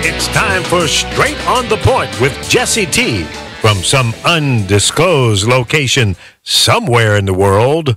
It's time for Straight on the Point with Jesse T. from some undisclosed location somewhere in the world.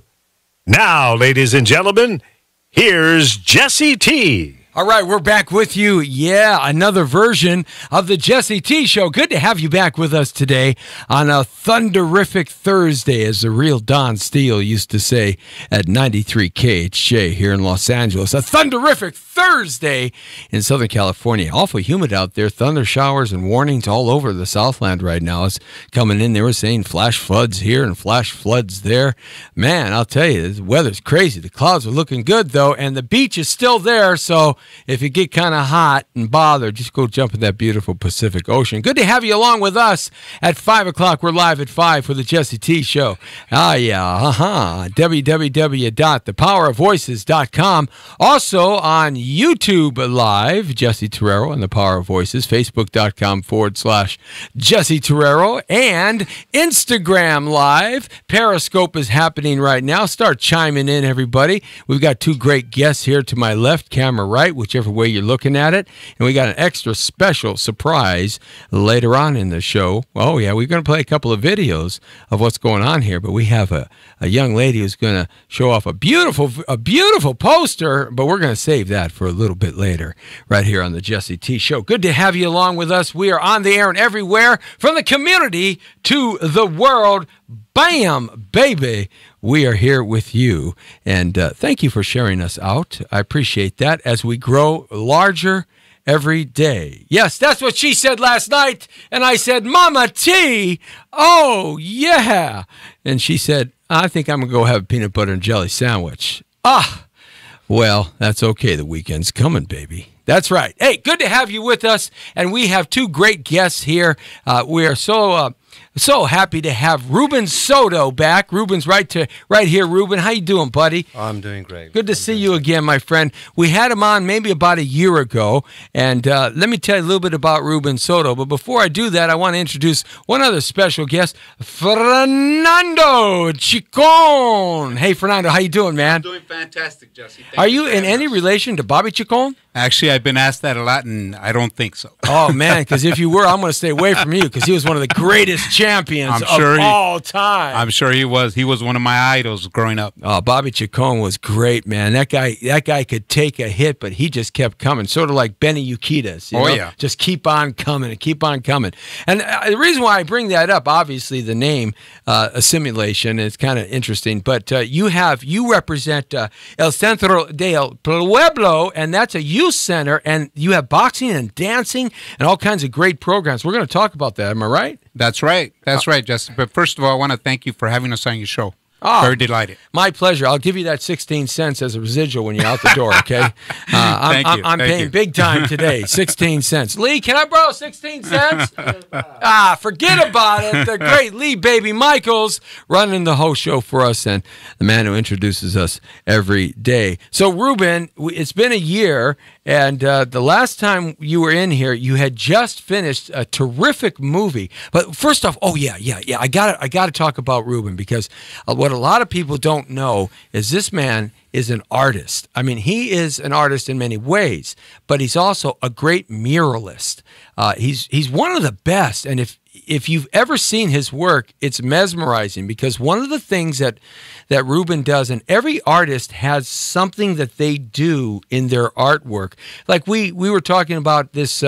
Now, ladies and gentlemen, here's Jesse T. All right, we're back with you. Yeah, another version of the Jesse T Show. Good to have you back with us today on a thunderific Thursday, as the real Don Steele used to say at 93 KHJ here in Los Angeles. A thunderific Thursday in Southern California. Awful humid out there. Thunder showers and warnings all over the Southland right now. It's coming in. They were saying flash floods here and flash floods there. Man, I'll tell you, the weather's crazy. The clouds are looking good, though, and the beach is still there, so if you get kind of hot and bothered, just go jump in that beautiful Pacific Ocean. Good to have you along with us at 5 o'clock. We're live at 5 for the Jesse T Show. www.thepowerofvoices.com. Also on YouTube Live, Jesse Terrero and the Power of Voices. Facebook.com/Jesse Terrero. And Instagram Live. Periscope is happening right now. Start chiming in, everybody. We've got two great guests here to my left, camera right, whichever way you're looking at it. And we got an extra special surprise later on in the show. Oh, yeah, we're going to play a couple of videos of what's going on here, but we have a young lady who's going to show off a beautiful poster, but we're going to save that for a little bit later right here on the Jesse T Show. Good to have you along with us. We are on the air and everywhere, from the community to the world. Bam, baby. We are here with you, and thank you for sharing us out. I appreciate that as we grow larger every day. Yes, that's what she said last night, and I said, Mama T, oh, yeah. And she said, I think I'm going to go have a peanut butter and jelly sandwich. Well, that's okay. The weekend's coming, baby. That's right. Hey, good to have you with us, and we have two great guests here. We are so happy to have Ruben Soto back. Ruben's right here. Ruben, how you doing, buddy? I'm doing great. Good to see you again, my friend. We had him on maybe about a year ago, and let me tell you a little bit about Ruben Soto. But before I do that, I want to introduce one other special guest, Fernando Chicon. Hey, Fernando, how you doing, man? I'm doing fantastic, Jesse. Are you in any relation to Bobby Chicon? Actually, I've been asked that a lot, and I don't think so. Oh, man, because if you were, I'm going to stay away from you, because he was one of the greatest champions of all time. I'm sure he was. He was one of my idols growing up. Oh, Bobby Chicon was great, man. That guy could take a hit, but he just kept coming, sort of like Benny Urquidez. You know? Yeah. Just keep on coming and keep on coming. And the reason why I bring that up, obviously, the name, Assimilation, is kind of interesting, but you represent El Centro del Pueblo, and that's a youth center, and you have boxing and dancing and all kinds of great programs. We're going to talk about that. Am I right? That's right. That's right, Jesse. But first of all, I want to thank you for having us on your show. Very delighted. My pleasure. I'll give you that 16 cents as a residual when you're out the door, okay? I'm paying big time today, 16 cents. Lee, can I borrow 16 cents? Forget about it. The great Lee Baby Michaels running the whole show for us, and the man who introduces us every day. So, Ruben, it's been a year, and the last time you were in here, you had just finished a terrific movie. But first off, I got to talk about Ruben, because what a lot of people don't know is this man is an artist. I mean, he is an artist in many ways, but he's also a great muralist. He's one of the best, and if you've ever seen his work, it's mesmerizing, because one of the things that Ruben does, and every artist has something that they do in their artwork. Like we were talking about this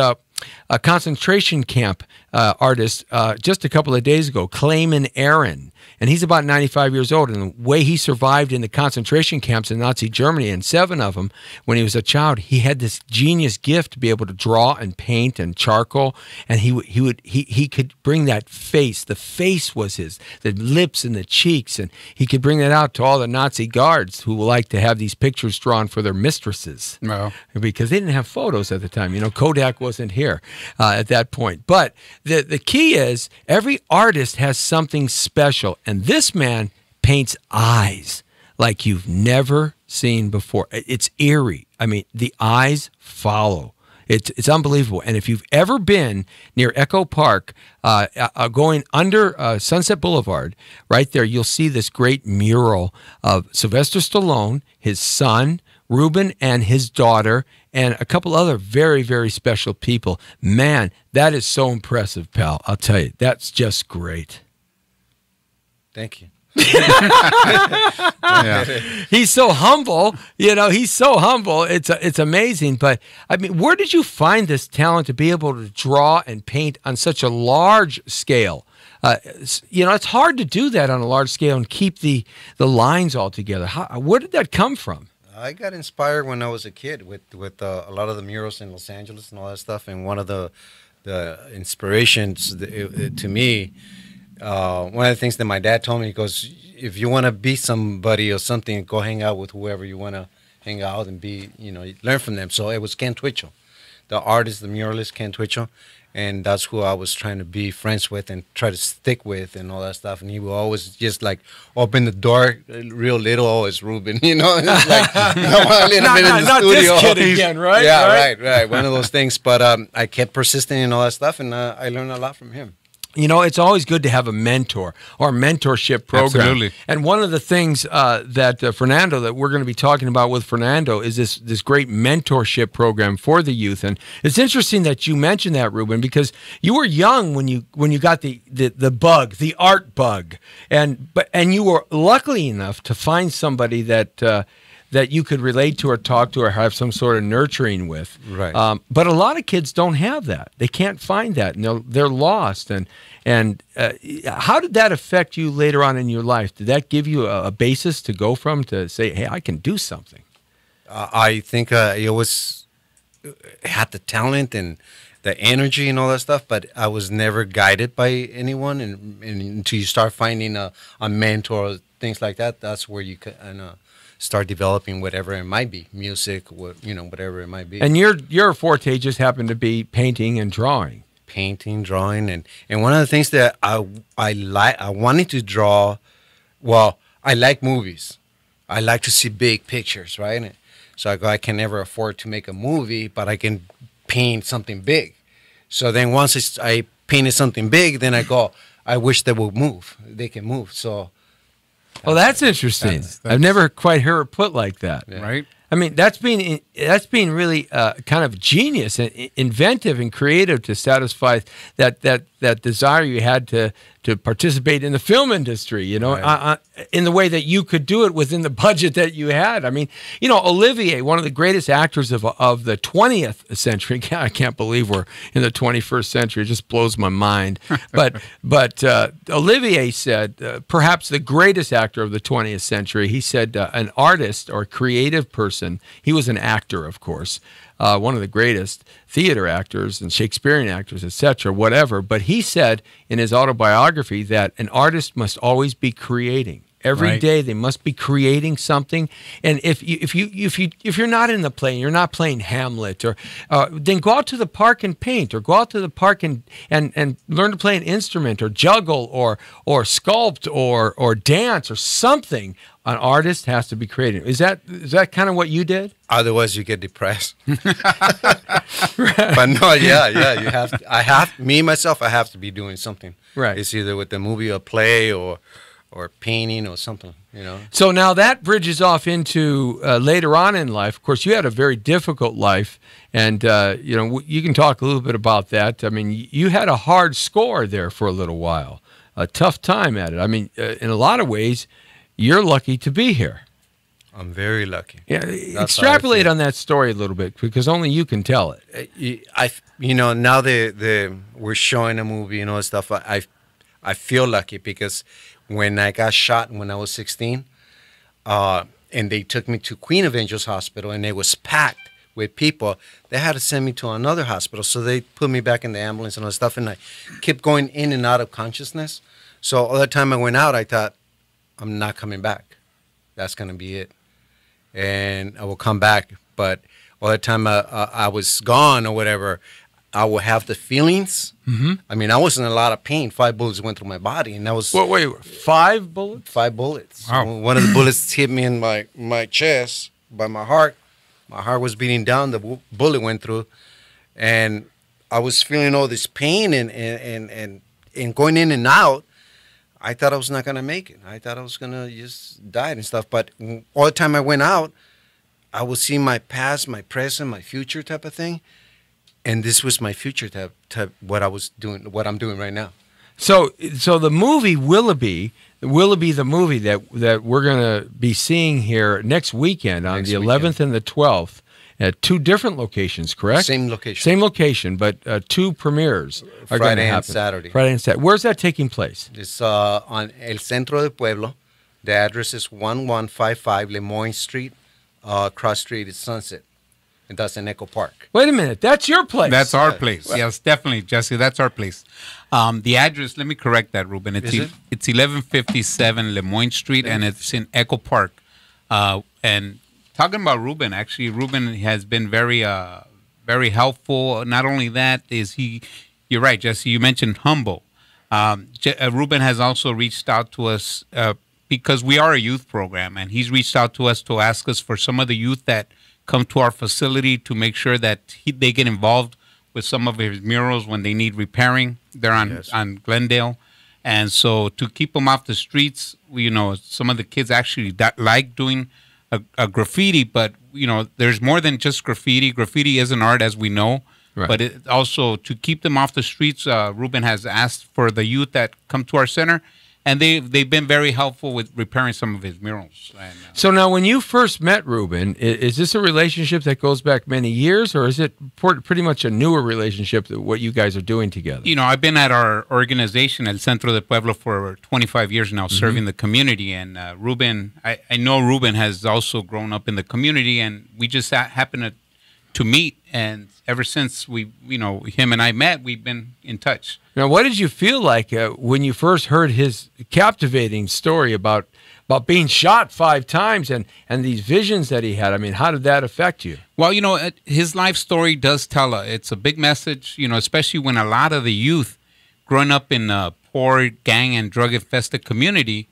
concentration camp artist just a couple of days ago, Clayman Aaron. And he's about 95 years old, and the way he survived in the concentration camps in Nazi Germany, and 7 of them, when he was a child, he had this genius gift to be able to draw and paint and charcoal, and he could bring that face. The face was the lips and the cheeks, and he could bring that out to all the Nazi guards who like to have these pictures drawn for their mistresses. Well, because they didn't have photos at the time. You know, Kodak wasn't here at that point. But the key is every artist has something special. And this man paints eyes like you've never seen before. It's eerie. I mean, the eyes follow. It's unbelievable. And if you've ever been near Echo Park, going under Sunset Boulevard, right there, you'll see this great mural of Sylvester Stallone, his son, Ruben and his daughter and a couple other very, very special people. Man, that is so impressive, pal. I'll tell you, that's just great. Thank you. Yeah. He's so humble, he's so humble. It's amazing. But I mean, where did you find this talent to be able to draw and paint on such a large scale? It's hard to do that on a large scale and keep the lines all together. Where did that come from? I got inspired when I was a kid with a lot of the murals in Los Angeles and all that stuff. And one of the inspirations to me, one of the things that my dad told me, he goes, if you want to be somebody or something, go hang out with whoever you want to hang out and be, learn from them. So it was Ken Twitchell, the artist, the muralist Ken Twitchell. And that's who I was trying to be friends with and try to stick with and all that stuff. And he would always just like open the door real little. Oh, it's Ruben, It's like, not this kid again, right? Yeah, right. One of those things. But I kept persisting and all that stuff, and I learned a lot from him. It's always good to have a mentor or a mentorship program. Absolutely. And one of the things that Fernando, that we're going to be talking about with Fernando, is this great mentorship program for the youth. And it's interesting that you mentioned that, Ruben, because you were young when you got the bug, the art bug, and you were lucky enough to find somebody that you could relate to or talk to or have some sort of nurturing with. Right. But a lot of kids don't have that. They can't find that, and they're lost. And how did that affect you later on in your life? Did that give you a basis to go from to say, hey, I can do something? I think I always had the talent and the energy and all that stuff, but I was never guided by anyone. And until you start finding a mentor, things like that, that's where you can start developing whatever it might be, music, whatever it might be. And your forte just happened to be painting and drawing. Painting, drawing, and one of the things that I wanted to draw. Well, I like movies. I like to see big pictures, right? So I can never afford to make a movie, but I can paint something big. So then once I painted something big, then I go, I wish they would move. They can move. So. Well, that's interesting. I've never quite heard it put like that. Yeah. Right? I mean, that's being really kind of genius and inventive and creative to satisfy that desire you had to participate in the film industry, Right. In the way that you could do it within the budget that you had. I mean, Olivier, one of the greatest actors of the 20th century. I can't believe we're in the 21st century. It just blows my mind. But Olivier said, perhaps the greatest actor of the 20th century, he said an artist or creative person, he was an actor, of course, one of the greatest theater actors and Shakespearean actors, etc., whatever. But he said in his autobiography that an artist must always be creating. Every day they must be creating something, and if you're not in the play, you're not playing Hamlet, or then go out to the park and paint, or go out to the park and learn to play an instrument, or juggle, or sculpt, or dance, or something. An artist has to be creating. Is that kind of what you did? Otherwise, you get depressed. But no, yeah, you have. I have to be doing something. Right. It's either with the movie or play or painting or something, So now that bridges off into later on in life. Of course, you had a very difficult life, and you can talk a little bit about that. I mean, you had a hard score there for a little while, a tough time at it. I mean, in a lot of ways, you're lucky to be here. I'm very lucky. Yeah, extrapolate on that story a little bit, because only you can tell it. Now we're showing a movie and all that stuff. I feel lucky because when I got shot when I was 16, and they took me to Queen of Angels Hospital, and it was packed with people, they had to send me to another hospital. So they put me back in the ambulance and all that stuff, and I kept going in and out of consciousness. So all the time I went out, I thought, I'm not coming back. That's going to be it. And I will come back. But all the time I was gone or whatever, I will have the feelings. Mm-hmm. I mean, I was in a lot of pain. 5 bullets went through my body, and that was... Wait, 5 bullets? 5 bullets. Wow. One of the bullets hit me in my chest by my heart. My heart was beating down. The bullet went through, and I was feeling all this pain and going in and out. I thought I was not going to make it. I thought I was going to just die and stuff. But all the time I went out, I will see my past, my present, my future type of thing, and this was my future type what I was doing, what I'm doing right now. So the movie Willoughby the movie that we're going to be seeing here next weekend on the 11th and the 12th at two different locations, correct? Same location. Same location, but two premieres are going to happen. Friday and Saturday. Where's that taking place? It's on El Centro de Pueblo. The address is 1155 Lemoyne Street. Cross Street is Sunset. And that's in Echo Park. Wait a minute. That's your place. That's our place. Yes, definitely, Jesse. That's our place. The address, let me correct that, Ruben. It's 1157 Lemoyne Street, and it's in Echo Park. And talking about Ruben, actually, Ruben has been very helpful. Not only that, you're right, Jesse, you mentioned humble. Ruben has also reached out to us because we are a youth program, and he's reached out to us to ask us for some of the youth that come to our facility to make sure that they get involved with some of his murals when they need repairing. They're on Glendale. And so to keep them off the streets, some of the kids actually like doing a graffiti, but, there's more than just graffiti. Graffiti is an art, as we know. Right. But it also, to keep them off the streets, Ruben has asked for the youth that come to our center, and they've been very helpful with repairing some of his murals. And, so now, when you first met Ruben, is this a relationship that goes back many years, or is it pretty much a newer relationship that what you guys are doing together? I've been at our organization, El Centro de Pueblo, for 25 years now, serving the community. And Ruben, I know Ruben has also grown up in the community, and we just happened to meet. And ever since him and I met, we've been in touch. Now, what did you feel like when you first heard his captivating story about being shot 5 times and these visions that he had? I mean, how did that affect you? Well, his life story does tell it's a big message, especially when a lot of the youth growing up in a poor, gang and drug-infested community,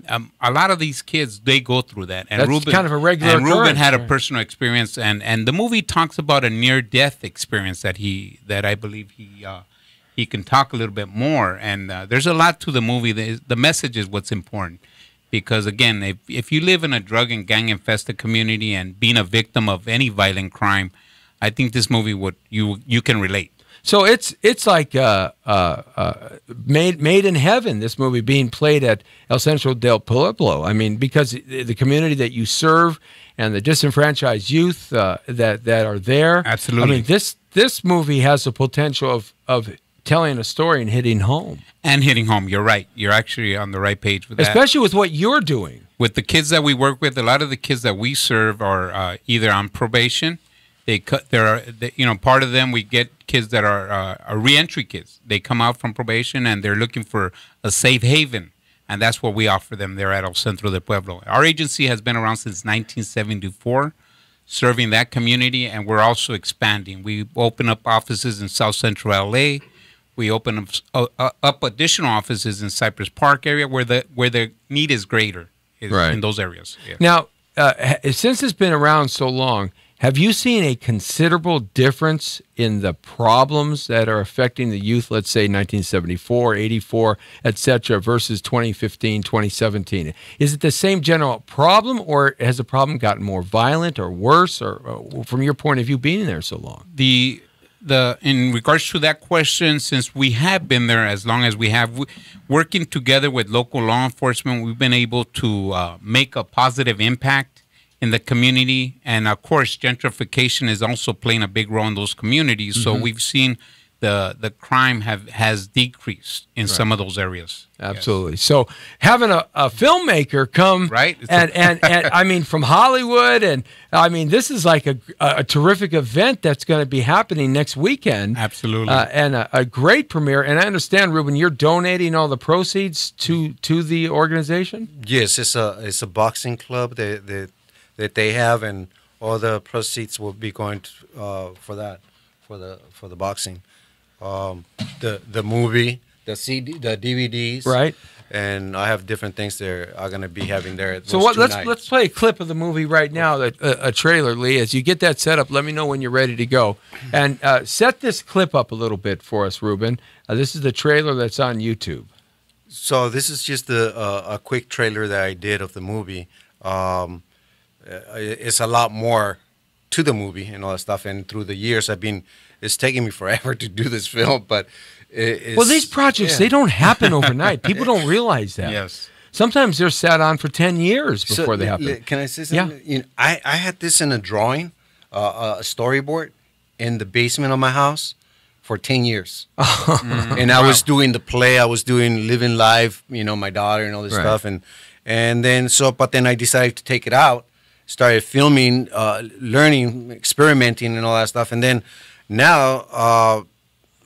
a lot of these kids, they go through that. And That's kind of a regular occurrence. Ruben had a personal experience, and the movie talks about a near-death experience that I believe he can talk a little bit more. And there's a lot to the movie. The message is what's important. Because, again, if you live in a drug and gang-infested community and being a victim of any violent crime, I think this movie you can relate. So it's like made in heaven, this movie being played at El Centro del Pueblo. I mean, because the community that you serve and the disenfranchised youth that are there. Absolutely. I mean, this movie has the potential of telling a story and hitting home. And hitting home, you're right. You're actually on the right page with that. Especially with what you're doing. With the kids that we work with, a lot of the kids that we serve are either on probation. Part of them, we get kids that are reentry kids. They come out from probation and they're looking for a safe haven. And that's what we offer them there at El Centro de Pueblo. Our agency has been around since 1974, serving that community, and we're also expanding. We open up offices in South Central LA. We open up additional offices in Cypress Park area where the need is greater in those areas. Yeah. Now, since it's been around so long, have you seen a considerable difference in the problems that are affecting the youth, let's say 1974, 84, et cetera, versus 2015, 2017? Is it the same general problem, or has the problem gotten more violent or worse, or from your point of view, being there so long? In regards to that question, since we have been there as long as we have, working together with local law enforcement, we've been able to make a positive impact in the community. And of course, gentrification is also playing a big role in those communities. Mm-hmm. So we've seen the crime has decreased in some of those areas. Absolutely. Yes. So having a filmmaker come and I mean, from Hollywood, and I mean, this is like a terrific event that's going to be happening next weekend. Absolutely. And a great premiere. And I understand, Ruben, you're donating all the proceeds to the organization? Yes, it's a boxing club that they have, and all the proceeds will be going for the boxing. The movie, the CD, the DVDs, right? And I have different things there are going to be having there. So let's play a clip of the movie right now, a trailer, Lee. As you get that set up, let me know when you're ready to go, and set this clip up a little bit for us, Ruben. This is the trailer that's on YouTube. So this is just a quick trailer that I did of the movie. it's a lot more to the movie and all that stuff. And through the years, it's taken me forever to do this film, but well, these projects, they don't happen overnight. People don't realize that. Yes. Sometimes they're sat on for 10 years before they happen. Can I say something? Yeah. You know, I had this in a drawing, a storyboard in the basement of my house for 10 years. And I was doing the play. I was doing Living Life, you know, my daughter and all this stuff. And then, but then I decided to take it out, started filming, learning, experimenting and all that stuff. And then now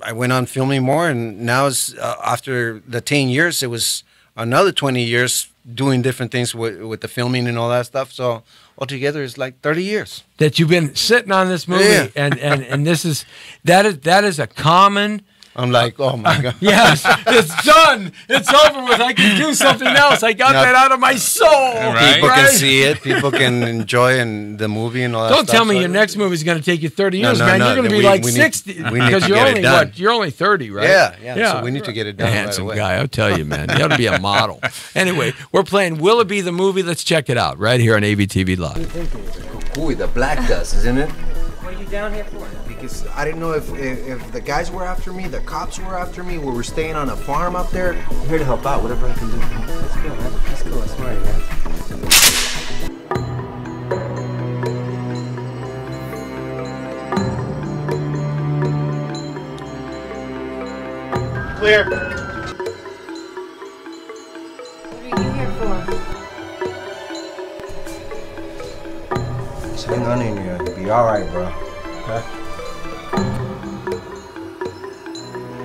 I went on filming more. And now it's, after the 10 years, it was another 20 years doing different things with the filming and all that stuff. So altogether, it's like 30 years that you've been sitting on this movie, and this is that is a common. I'm like, oh my God. Yes, it's done. It's over with. I can do something else. I got that out of my soul. Right. People can see it. People can enjoy the movie and all that Don't stuff. tell me your next movie is going to take you 30 years, man. No, You're going to be like 60 because you're only what? You're only 30, right? Yeah. So we need to get it done. Handsome guy, I'll tell you, man. You ought to be a model. Anyway, we're playing Willoughby the movie. Let's check it out right here on ABTV Live. Ooh, the black dust, isn't it? What are you down here for? Because I didn't know if the guys were after me, the cops were after me, we were staying on a farm up there. I'm here to help out, whatever I can do. Let's go, man. Let's go. That's smart, man. Clear. What are you here for? Just hang on in here. You'll be all right, bro. Okay?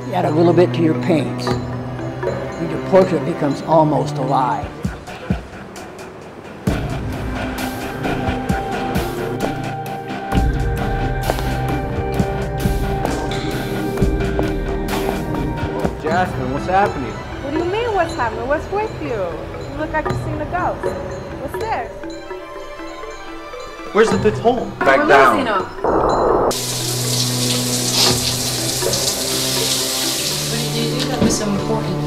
You add a little bit to your paint, and your portrait becomes almost alive. Jasmine, what's happening? What do you mean, what's happening? What's with you? You look like you've seen a ghost. What's this? Where's the fifth hole? We're losing them. What did you do that was so important?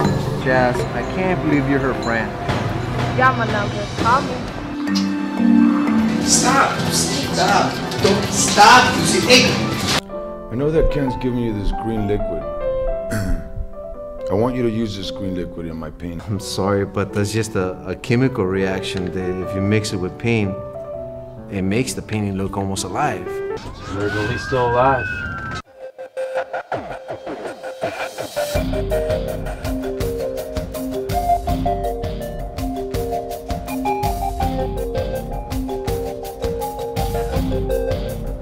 Jazz, I can't believe you're her friend. Got my number. Call me. Stop! Stop! Don't stop! You see, hey! I know that Ken's giving you this green liquid. I want you to use this green liquid in my paint. I'm sorry, but that's just a chemical reaction that if you mix it with paint, it makes the painting look almost alive. He's still alive.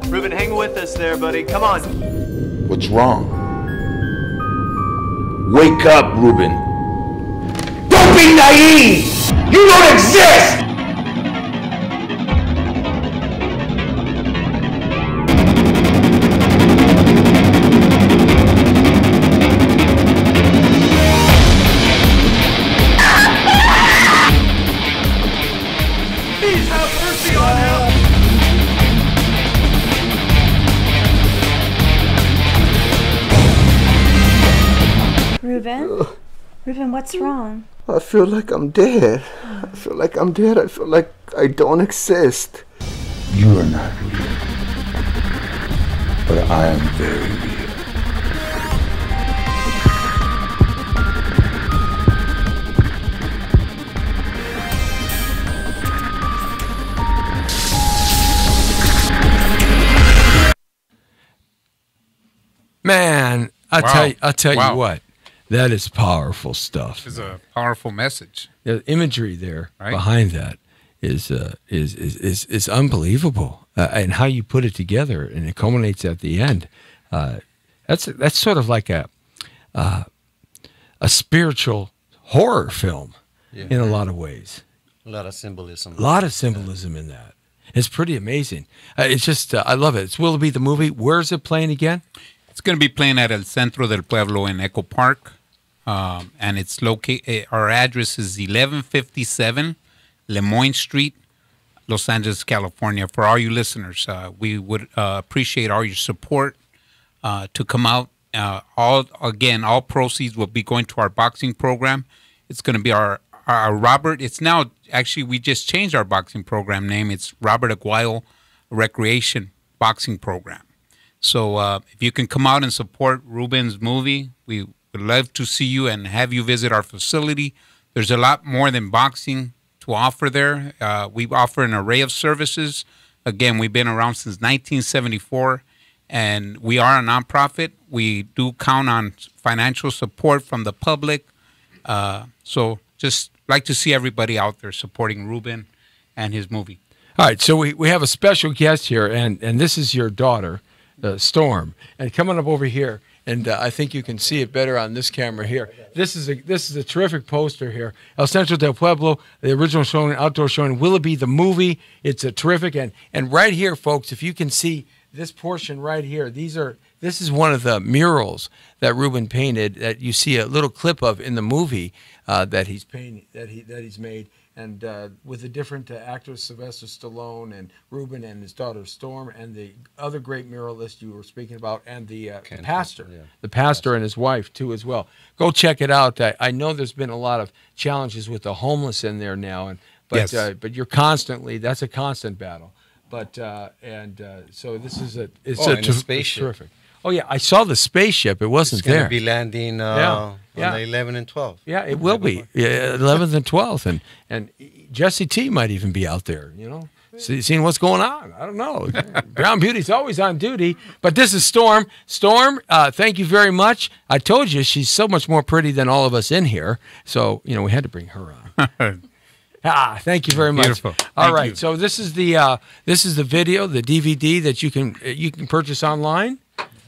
Ruben, hang with us there, buddy. Come on. What's wrong? Wake up, Ruben. Don't be naive! You don't exist! Please have mercy on him! Ruben? Ruben, what's wrong? I feel like I'm dead. I feel like I'm dead. I feel like I don't exist. You are not real. But I am very real. Man, I'll tell you what. That is powerful stuff. It's a powerful message. The imagery there behind that is unbelievable, and how you put it together, and it culminates at the end. That's sort of like a spiritual horror film in a lot of ways. A lot of symbolism. A lot of symbolism in that. It's pretty amazing. It's just I love it. It's Willoughby the movie. Where's it playing again? It's going to be playing at El Centro del Pueblo in Echo Park. And it's located. Our address is 1157 Lemoyne Street, Los Angeles, California. For all you listeners, we would appreciate all your support to come out. All proceeds will be going to our boxing program. It's going to be our Robert. It's now actually we just changed our boxing program name. It's Robert Aguayo Recreation Boxing Program. So if you can come out and support Ruben's movie, we would love to see you and have you visit our facility. There's a lot more than boxing to offer there. We offer an array of services. Again, we've been around since 1974, and we are a nonprofit. We do count on financial support from the public. So just like to see everybody out there supporting Ruben and his movie. All right, so we have a special guest here, and this is your daughter, Storm. And coming up over here, and I think you can see it better on this camera here. This is a terrific poster here. El Centro del Pueblo, the original showing, outdoor showing, Willoughby the movie. It's a terrific, and right here, folks, if you can see this portion right here, this is one of the murals that Ruben painted that you see a little clip of in the movie that he's painted, that he's made. And with the different actors, Sylvester Stallone and Ruben and his daughter Storm, and the other great muralist you were speaking about, and the pastor, the pastor and his wife too as well. Go check it out. I know there's been a lot of challenges with the homeless in there now, but you're constantly, that's a constant battle. But so this is it's terrific. Oh yeah, I saw the spaceship. It wasn't there. It's going to be landing on the 11th and 12th. Yeah, it will be 11th and 12th, and Jesse T might even be out there. You know, seeing what's going on. I don't know. Brown Beauty's always on duty, but this is Storm. Storm, thank you very much. I told you she's so much more pretty than all of us in here, so we had to bring her on. Thank you very much. Beautiful. All right, so this is the video, the DVD that you can purchase online.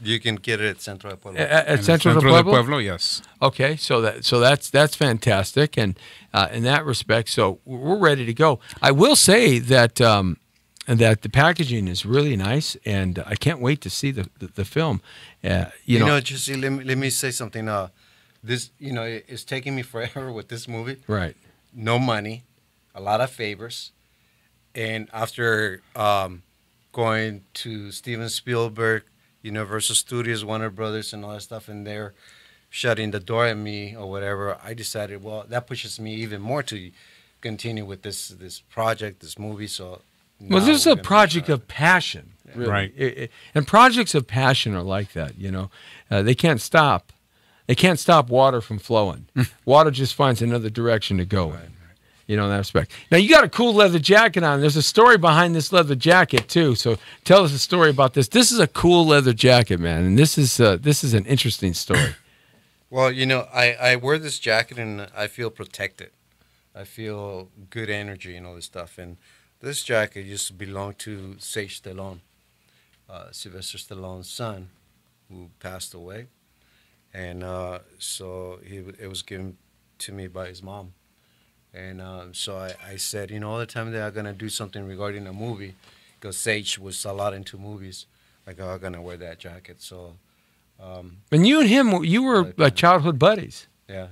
You can get it at Centro del Pueblo. At Centro del Pueblo? Yes. Okay, so that's fantastic, and in that respect, so we're ready to go. I will say that that the packaging is really nice, and I can't wait to see the film. Jesse, let me say something. This, it's taking me forever with this movie. Right. No money, a lot of favors, and after going to Steven Spielberg, Universal Studios, Warner Brothers, and all that stuff, and they're shutting the door at me or whatever, I decided, well, that pushes me even more to continue with this project, this movie. So, well, this is a project of passion, really. Right? And projects of passion are like that. They can't stop. They can't stop water from flowing. Water just finds another direction to go in. In that respect. Now, you got a cool leather jacket on. There's a story behind this leather jacket, too. So tell us a story about this. This is a cool leather jacket, man, and this is an interesting story. Well, I wear this jacket, and I feel protected. I feel good energy and all this stuff. And this jacket used to belong to Sage Stallone, Sylvester Stallone's son, who passed away. And so it was given to me by his mom. And so I said, all the time that I'm going to do something regarding a movie, because Sage was a lot into movies, I'm going to wear that jacket. So, and you and him, you were childhood buddies. Yeah.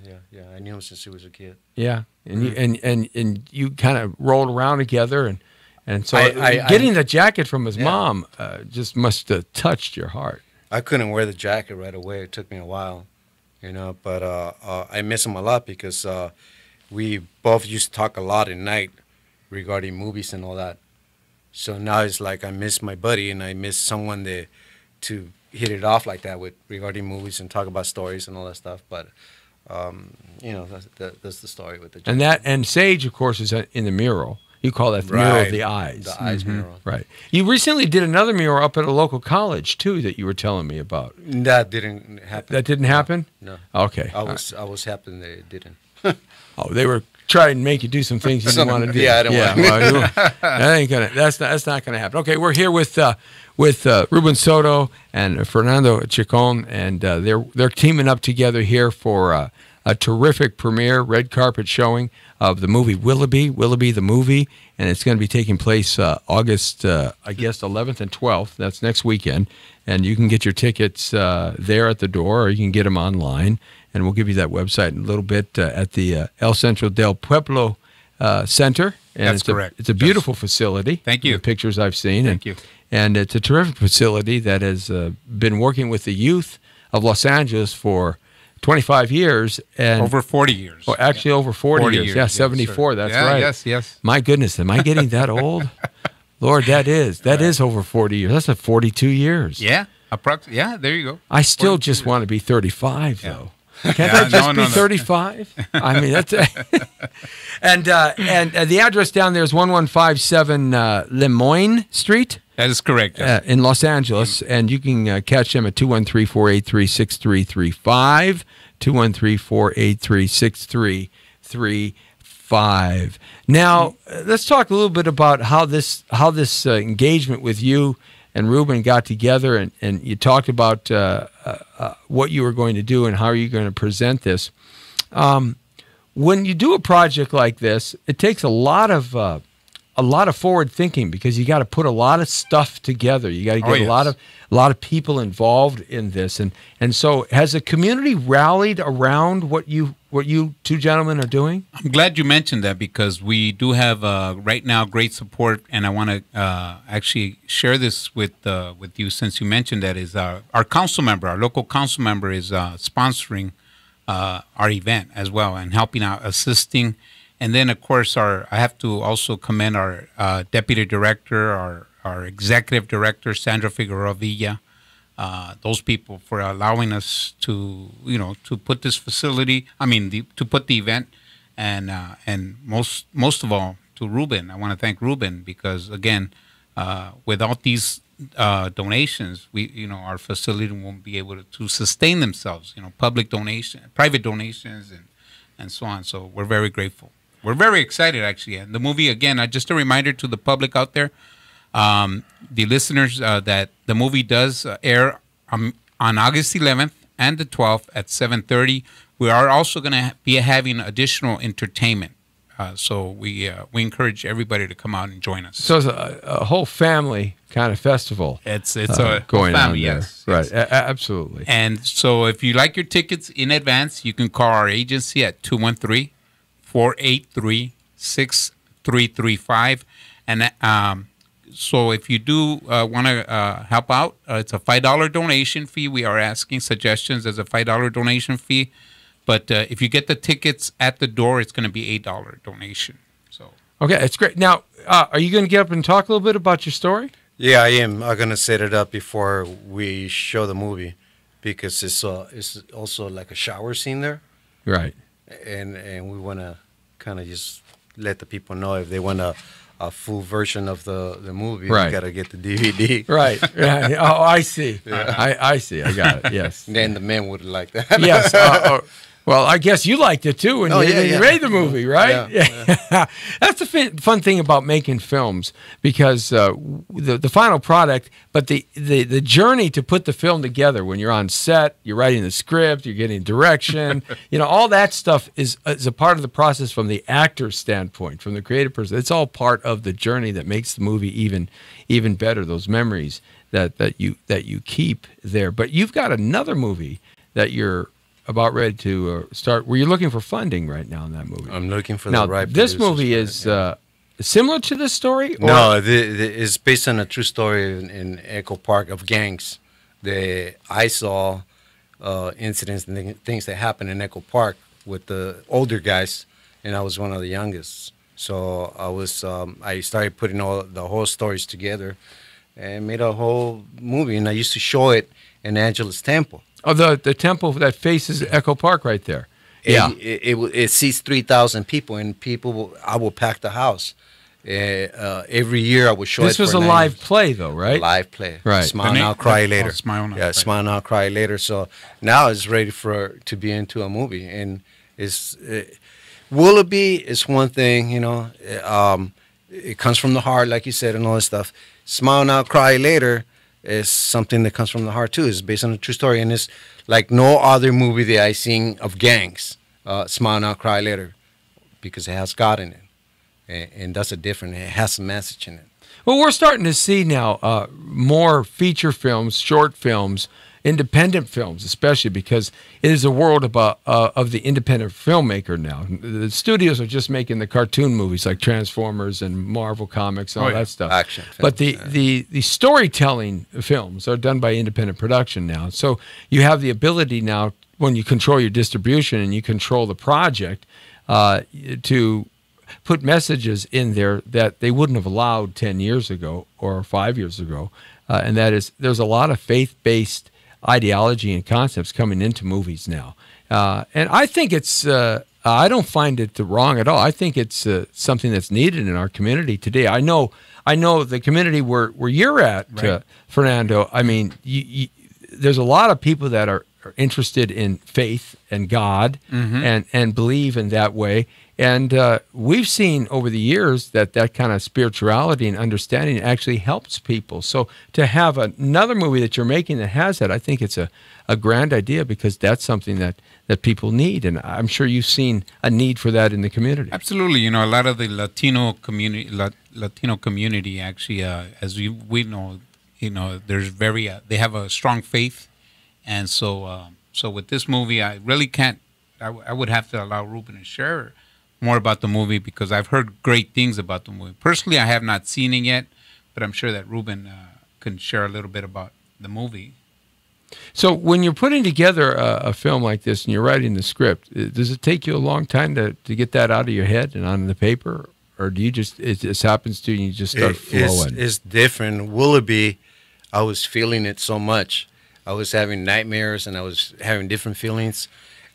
I knew him since he was a kid. Yeah, and you kind of rolled around together, and so getting the jacket from his mom just must have touched your heart. I couldn't wear the jacket right away. It took me a while, but I miss him a lot because we both used to talk a lot at night regarding movies and all that. So now it's like I miss my buddy, and I miss someone to hit it off like that with regarding movies and talk about stories and all that stuff. But that's the story with the jacket. And Sage, of course, is in the mural. You call that the mural of the eyes. The eyes mural. Right. You recently did another mural up at a local college too that you were telling me about. That didn't happen. That didn't happen? No. Okay. I was happy that it didn't. They were trying to make you do some things you didn't want to do. Yeah, I don't want to. That ain't gonna. That's not gonna happen. Okay, we're here with Ruben Soto and Fernando Chacon, and they're teaming up together here for a terrific premiere red carpet showing of the movie Willoughby the movie, and it's going to be taking place August, I guess, 11th and 12th. That's next weekend, and you can get your tickets there at the door, or you can get them online. And we'll give you that website in a little bit at the El Centro del Pueblo Center. And That's correct. It's a beautiful facility. Thank you. The pictures I've seen. Thank you. And it's a terrific facility that has been working with the youth of Los Angeles for 25 years. And over 40 years. Well, actually, over 40 years. Yeah, 74. That's right. Yes. My goodness, am I getting that old? Lord, that is over 40 years. That's 42 years. Yeah, yeah, there you go. I still just want to be 35, though. Can't I just be 35? I mean, that's and the address down there is 1157 Lemoyne Street. That is correct. Yes. In Los Angeles, and you can catch them at 213-483-6335, 213-483-6335. Now, let's talk a little bit about how this engagement with you and Ruben got together, and you talked about what you were going to do and how you're going to present this. When you do a project like this, it takes a lot of forward thinking, because you got to put a lot of stuff together. You got to get a lot of people involved in this, and so has the community rallied around what you two gentlemen are doing? I'm glad you mentioned that, because we do have right now great support, and I want to actually share this with you, since you mentioned that. Is our council member, our local council member, is sponsoring our event as well and helping out, assisting. And then, of course, I have to also commend our deputy director, our executive director, Sandra Figueroa Villa, those people for allowing us to put this facility. To put the event, and most of all to Ruben. I want to thank Ruben, because again, without these donations, our facility won't be able to sustain themselves. Public donation, private donations, and so on. So we're very grateful. We're very excited, actually. And the movie, again, just a reminder to the public out there, the listeners, that the movie does air on August 11th and the 12th at 7:30. We are also going to be having additional entertainment. So we encourage everybody to come out and join us. So it's a whole family kind of festival. It's a going family, on there. Yes. Right, absolutely. And so if you like your tickets in advance, you can call our agency at 213-483-6335. And so if you do want to help out, it's a $5 donation fee. We are asking suggestions as a $5 donation fee. But if you get the tickets at the door, it's going to be $8 donation. So okay, it's great. Now, are you going to get up and talk a little bit about your story? Yeah, I am. I'm going to set it up before we show the movie, because it's also like a shower scene there. Right. And we want to kind of just let the people know, if they want a full version of the movie, right, you got to get the DVD. Right. Yeah. Oh, I see. Yeah. I see. I got it. Yes. Then the men would like that. Yes. Well, I guess you liked it too when you made the movie, right? Yeah. That's the fun thing about making films, because the final product, but the journey to put the film together, when you're on set, you're writing the script, you're getting direction, all that stuff is a part of the process from the actor's standpoint, from the creative person. It's all part of the journey that makes the movie even better. Those memories that you keep there. But you've got another movie that you're about ready to start. Were you looking for funding right now in that movie? I'm looking for the right. This movie is similar to this story? Or? No, it's based on a true story in Echo Park of gangs. I saw incidents and things that happened in Echo Park with the older guys, and I was one of the youngest. So I started putting all the whole stories together and made a whole movie. And I used to show it in Angeles Temple. Oh, the temple that faces Echo Park right there. Yeah. It seats 3,000 people, and I will pack the house. Every year I would show this it. This was a live play, though, right? Live play. Right. Smile Now, Cry Later. Smile Now. Smile Now, Cry Later. So now it's ready to be into a movie. And will it be? It's one thing, it comes from the heart, like you said, and all this stuff. Smile Now, Cry Later is something that comes from the heart too. It's based on a true story, and it's like no other movie that I seen of gangs. Smile Now, Cry Later, because it has God in it, and that's a different. It has a message in it. Well, we're starting to see now more feature films, short films, independent films, especially because it is a world of the independent filmmaker now. The studios are just making the cartoon movies like Transformers and Marvel Comics and all that stuff. Action films, but the storytelling films are done by independent production now. So you have the ability now when you control your distribution and you control the project, to put messages in there that they wouldn't have allowed 10 years ago or 5 years ago. And that is, there's a lot of faith-based ideology and concepts coming into movies now. And I think it's, I don't find it wrong at all. I think it's something that's needed in our community today. I know the community where you're at, right. Fernando. I mean, there's a lot of people that are interested in faith and God, mm-hmm. and believe in that way. And we've seen over the years that kind of spirituality and understanding actually helps people. So to have another movie that you're making that has that, I think it's a grand idea, because that's something that people need. And I'm sure you've seen a need for that in the community. Absolutely. You know, a lot of the Latino community actually, as we know, there's they have a strong faith. And so with this movie, I really can't, I would have to allow Ruben to share more about the movie, because I've heard great things about the movie. Personally, I have not seen it yet, but I'm sure that Ruben can share a little bit about the movie. So when you're putting together a film like this and you're writing the script, does it take you a long time to get that out of your head and on the paper? Or do you just, it just happens to you and you just start flowing? It's different. Willoughby, I was feeling it so much. I was having nightmares and I was having different feelings.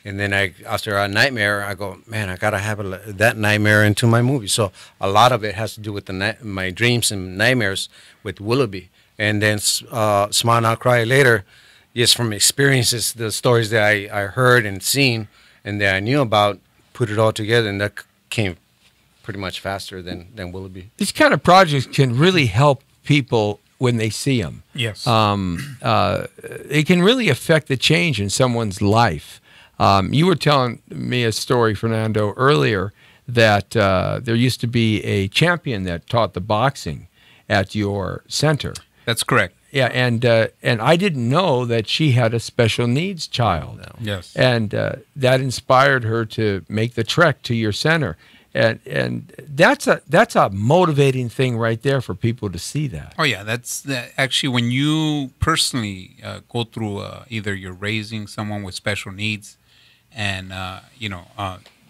And then after a nightmare, I go, man, I got to have that nightmare into my movie. So a lot of it has to do with my dreams and nightmares with Willoughby. And then Smile Now Cry Later, just from experiences, the stories that I heard and seen and that I knew about, put it all together, and that came pretty much faster than Willoughby. These kind of projects can really help people when they see them. Yes. It can really affect the change in someone's life. You were telling me a story, Fernando, earlier that there used to be a champion that taught the boxing at your center. That's correct. Yeah, and I didn't know that she had a special needs child. No. Yes. And that inspired her to make the trek to your center. And that's a motivating thing right there for people to see that. Oh yeah, actually when you personally go through either you're raising someone with special needs, and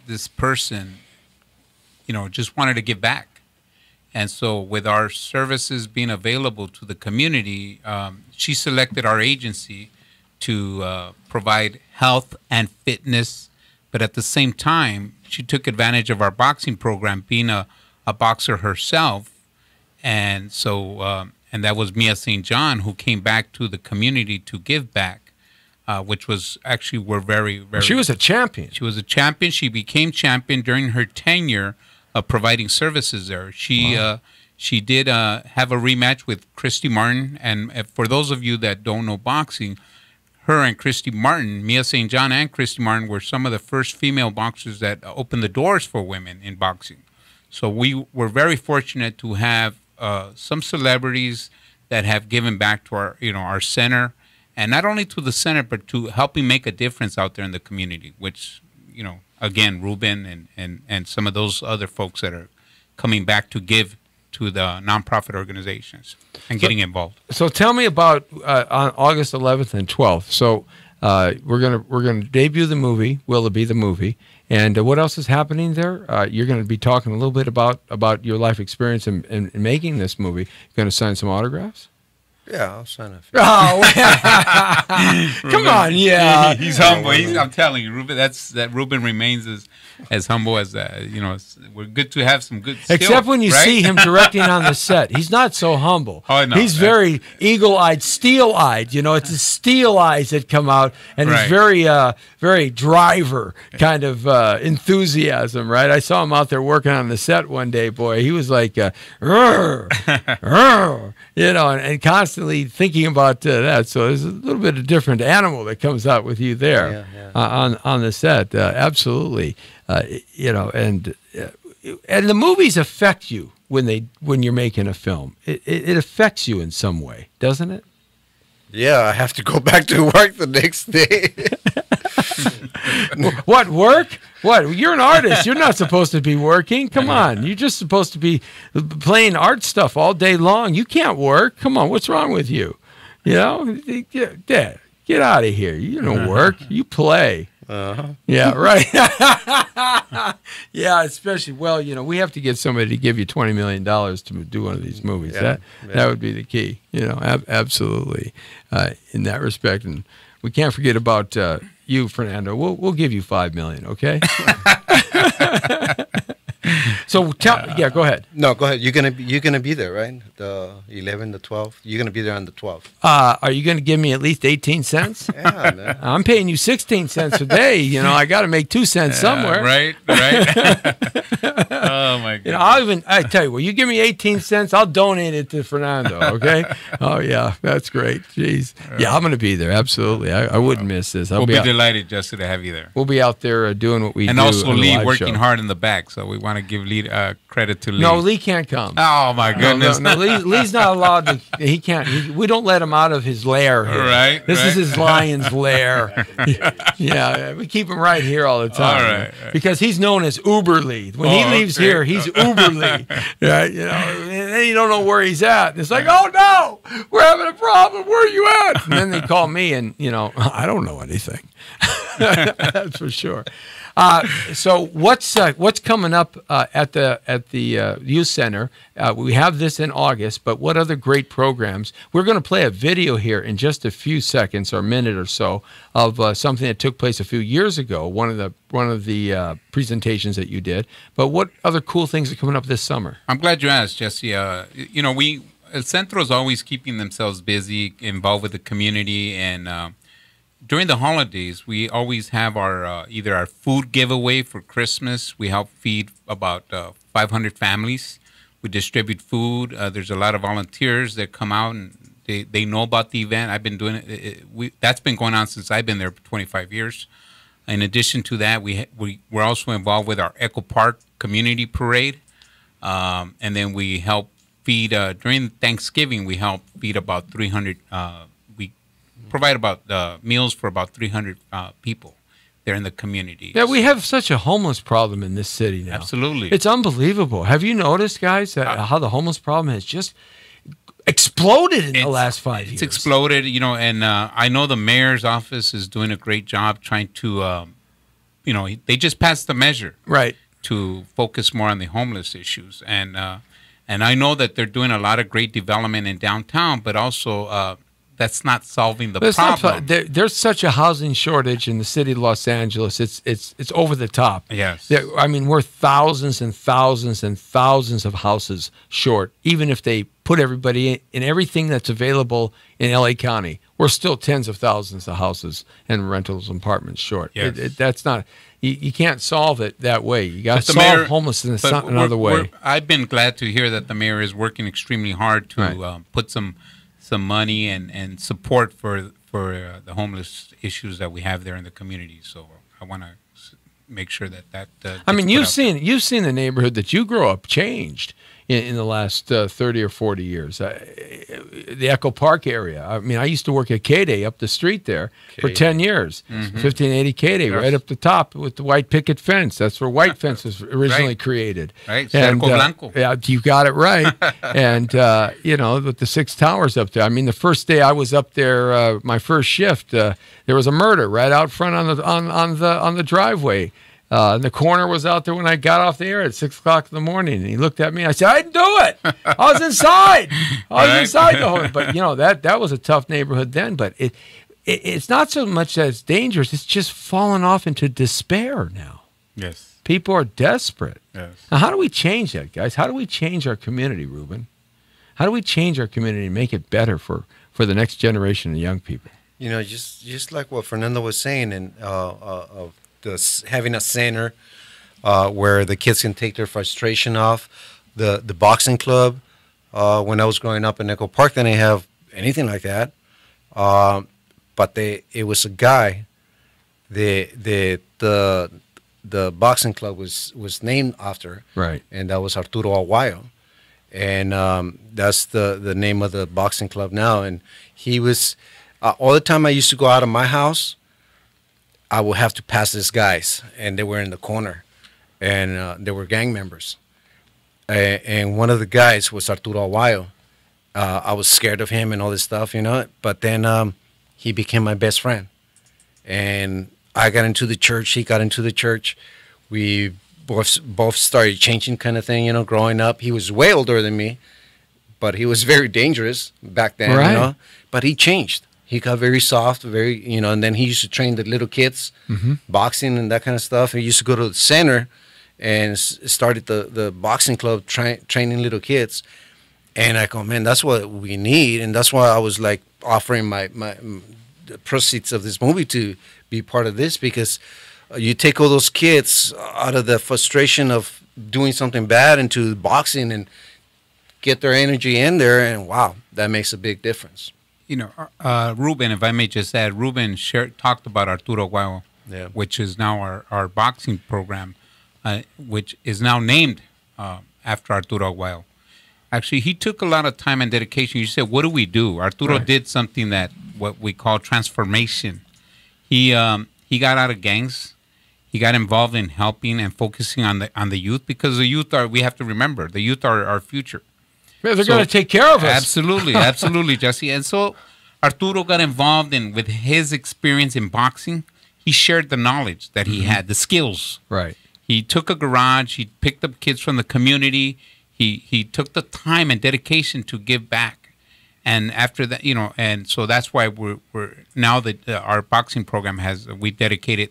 this person, just wanted to give back, and so with our services being available to the community, she selected our agency to provide health and fitness, but at the same time, she took advantage of our boxing program, being a boxer herself. And so, and that was Mia St. John, who came back to the community to give back, which was actually, we're very, very... She was a champion. She was a champion. She became champion during her tenure of providing services there. She did have a rematch with Christy Martin. And for those of you that don't know boxing, her and Christy Martin, Mia St. John and Christy Martin, were some of the first female boxers that opened the doors for women in boxing. So we were very fortunate to have some celebrities that have given back to our center, and not only to the center, but to helping make a difference out there in the community, which, again, Ruben and some of those other folks that are coming back to give to the nonprofit organizations and getting involved. So tell me about on August 11th and 12th. So we're gonna debut the movie, Willoughby the movie, and what else is happening there? You're going to be talking a little bit about your life experience in making this movie. You're going to sign some autographs? Yeah, I'll sign a few. Oh, come on, yeah. He's humble. I'm telling you, Ruben. Ruben remains as humble as we're good to have some good skills, except when you right? see him directing on the set. He's not so humble. Oh, no, he's very eagle-eyed, steel-eyed. It's the steel eyes that come out, and right. He's very driver kind of enthusiasm. Right? I saw him out there working on the set one day. Boy, he was like, "Rrr, rrr," and constantly thinking about that. So there's a little bit of different animal that comes out with you there on the set. Absolutely. And the movies affect you when you're making a film. It affects you in some way, doesn't it? Yeah, I have to go back to work the next day. What, work? What? You're an artist. You're not supposed to be working. Come on. You're just supposed to be playing art stuff all day long. You can't work. Come on. What's wrong with you? Yeah. Get out of here. You don't work. You play. Uh-huh. Yeah, right. Yeah, especially, well, you know, we have to get somebody to give you $20 million to do one of these movies. That would be the key, you know, absolutely, in that respect. And we can't forget about you, Fernando. We'll give you $5 million, okay? So yeah, go ahead. No, go ahead. You're gonna be there, right? The 11, the 12. You're gonna be there on the 12th. Are you gonna give me at least 18 cents? Yeah, man. I'm paying you 16 cents a day. You know, I got to make 2 cents somewhere. Right. Oh my God. You know, I tell you what, you give me 18 cents, I'll donate it to Fernando. Okay. Oh yeah, that's great. Jeez. Yeah, I'm gonna be there. Absolutely. I wouldn't miss this. We'll be delighted, Jesse, to have you there. We'll be out there doing what we do. And also Lee working hard in the back. So we want to give Lee credit to Lee. No, Lee can't come. Oh my goodness. No, Lee's not allowed to. He can't. We don't let him out of his lair here. Right. This is his lion's lair. Yeah, we keep him right here all the time. All right. Because he's known as Uber Lee. When he leaves here, he's Uber Lee. Right. You know, and then you don't know where he's at. And it's like, oh no, we're having a problem. Where are you at? And then they call me, and you know, I don't know anything. That's for sure. So what's coming up at the youth center? We have this in August, but what other great programs? We're going to play a video here in just a few seconds or a minute or so of something that took place a few years ago. One of the presentations that you did. But what other cool things are coming up this summer? I'm glad you asked, Jesse. You know, El Centro is always keeping themselves busy, involved with the community, and during the holidays, we always have our either our food giveaway for Christmas. We help feed about 500 families. We distribute food. There's a lot of volunteers that come out and they know about the event. I've been doing it. That's been going on since I've been there for 25 years. In addition to that, we're also involved with our Echo Park Community Parade, and then we help feed during Thanksgiving. We help feed about 300. Provide about meals for about 300 people there in the community. Yeah, we have such a homeless problem in this city now. Absolutely. It's unbelievable. Have you noticed, guys, how the homeless problem has just exploded in the last 5 years? It's exploded, you know, and I know the mayor's office is doing a great job trying to, you know, they just passed the measure. Right. To focus more on the homeless issues. And I know that they're doing a lot of great development in downtown, but also that's not solving the problem. There's such a housing shortage in the city of Los Angeles. It's over the top. Yes. I mean, we're thousands and thousands and thousands of houses short. Even if they put everybody in everything that's available in LA County, we're still tens of thousands of houses and rentals and apartments short. Yes. That's not. You can't solve it that way. You got to solve homelessness another way. I've been glad to hear that the mayor is working extremely hard to put some money and support for the homeless issues that we have there in the community. So I want to make sure that I mean, you've seen the neighborhood that you grew up changed in the last 30 or 40 years. The Echo Park area. I mean, I used to work at K-Day up the street there for 10 years. 1580 K-Day, right up the top with the white picket fence. That's where white fence was originally created. Right, Cerco Blanco. Yeah, you got it right. And, you know, with the 6 towers up there. I mean, the first day I was up there, my first shift, there was a murder right out front on the driveway. And the coroner was out there when I got off the air at 6 o'clock in the morning, and he looked at me. And I said, "I didn't do it. I was inside. Inside the whole." But you know that was a tough neighborhood then. But it's not so much that it's dangerous; it's just fallen off into despair now. Yes, people are desperate. Yes. Now, how do we change that, guys? How do we change our community, Ruben? How do we change our community and make it better for the next generation of young people? You know, just like what Fernando was saying, and of having a center where the kids can take their frustration off. The boxing club, when I was growing up in Echo Park, they didn't have anything like that. But it was a guy. The boxing club was named after. Right. And that was Arturo Aguayo. And that's the name of the boxing club now. And he was, all the time I used to go out of my house, I would have to pass these guys, and they were in the corner, and they were gang members. And one of the guys was Arturo Aguayo. I was scared of him and all this stuff, you know. But then he became my best friend. And I got into the church. He got into the church. We both started changing, kind of thing. You know, growing up, he was way older than me, but he was very dangerous back then. Right. You know, but he changed. He got very soft, very, you know. And then he used to train the little kids, boxing and that kind of stuff. He used to go to the center and started the boxing club, training little kids. And I go, man, that's what we need. And that's why I was like offering the proceeds of this movie to be part of this, because you take all those kids out of the frustration of doing something bad into boxing and get their energy in there, and wow, that makes a big difference. You know, Ruben, if I may just add, Ruben talked about Arturo Aguayo, which is now our boxing program, which is now named after Arturo Aguayo. Actually, he took a lot of time and dedication. You said, what do we do? Arturo did something that what we call transformation. He got out of gangs. He got involved in helping and focusing on the youth, because the youth we have to remember, the youth are our future. Yeah, they're going to take care of us. Absolutely, absolutely, Jesse. And so Arturo got involved with his experience in boxing. He shared the knowledge that he had, the skills. Right. He took a garage. He picked up kids from the community. He took the time and dedication to give back. And after that, you know, and so that's why we're now that our boxing program we dedicated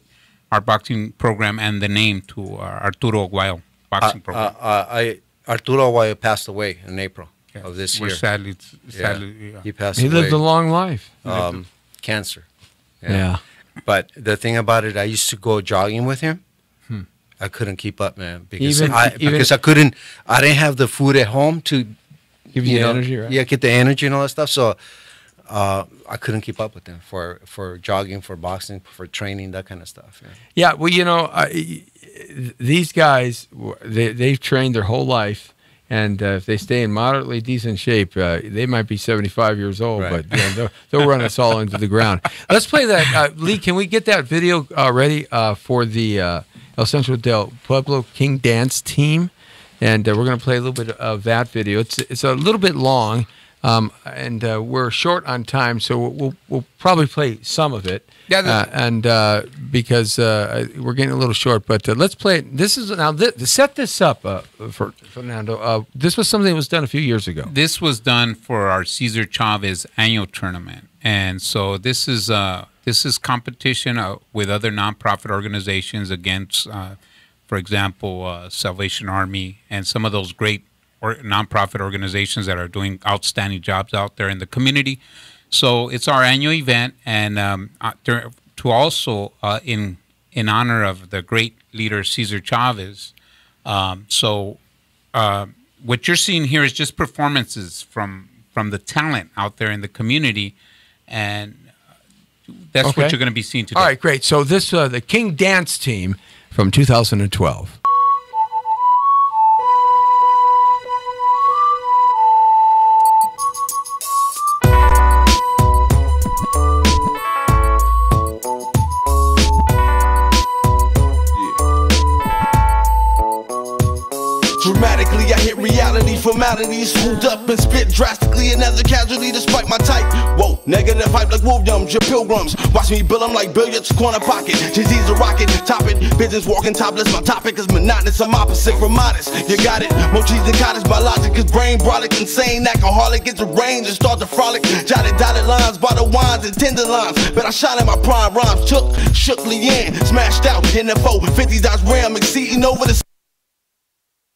our boxing program and the name to Arturo Aguayo boxing program. Arturo Aguayo passed away in April of this year. Sadly, he passed away. He lived a long life. Cancer. Yeah. But the thing about it, I used to go jogging with him. I couldn't keep up, man, because I didn't have the food at home to give you the energy, right? Yeah, get the energy and all that stuff. So I couldn't keep up with him for jogging, for boxing, for training, that kind of stuff. Yeah, well, you know, these guys, they've trained their whole life, and if they stay in moderately decent shape, they might be 75 years old, but you know, they'll run us all into the ground. Let's play that. Lee, can we get that video ready for the El Centro del Pueblo King Dance team? And we're going to play a little bit of that video. It's a little bit long, and we're short on time, so we'll probably play some of it. Yeah, and because we're getting a little short, but let's play it. This is now set this up for Fernando. This was something that was done a few years ago. This was done for our Cesar Chavez annual tournament, and so this is competition with other nonprofit organizations against. For example, Salvation Army and some of those great nonprofit organizations that are doing outstanding jobs out there in the community. So it's our annual event, and to also in honor of the great leader Cesar Chavez. So what you're seeing here is just performances from the talent out there in the community, and that's what you're going to be seeing today. All right, great. So this the King Dance team from 2012. Dramatically, I hit reality, formalities, swooped up and spit drastically. Another casualty despite my type. Whoa, negative hype like Williams, your pilgrims. Watch me build them like billiards, corner pocket. Jay-Z's a rocket, top it. Business walking topless, my topic is monotonous. I'm opposite from modest. You got it. More cheese than cottage, my logic is brain brolic, insane. Alcoholic, get the range and start to frolic. Jotted dotted lines, bottle wines and tender lines. But I shot in my prime rhymes, shook Leanne, smashed out in the 450s, Dodge Ram, exceeding over the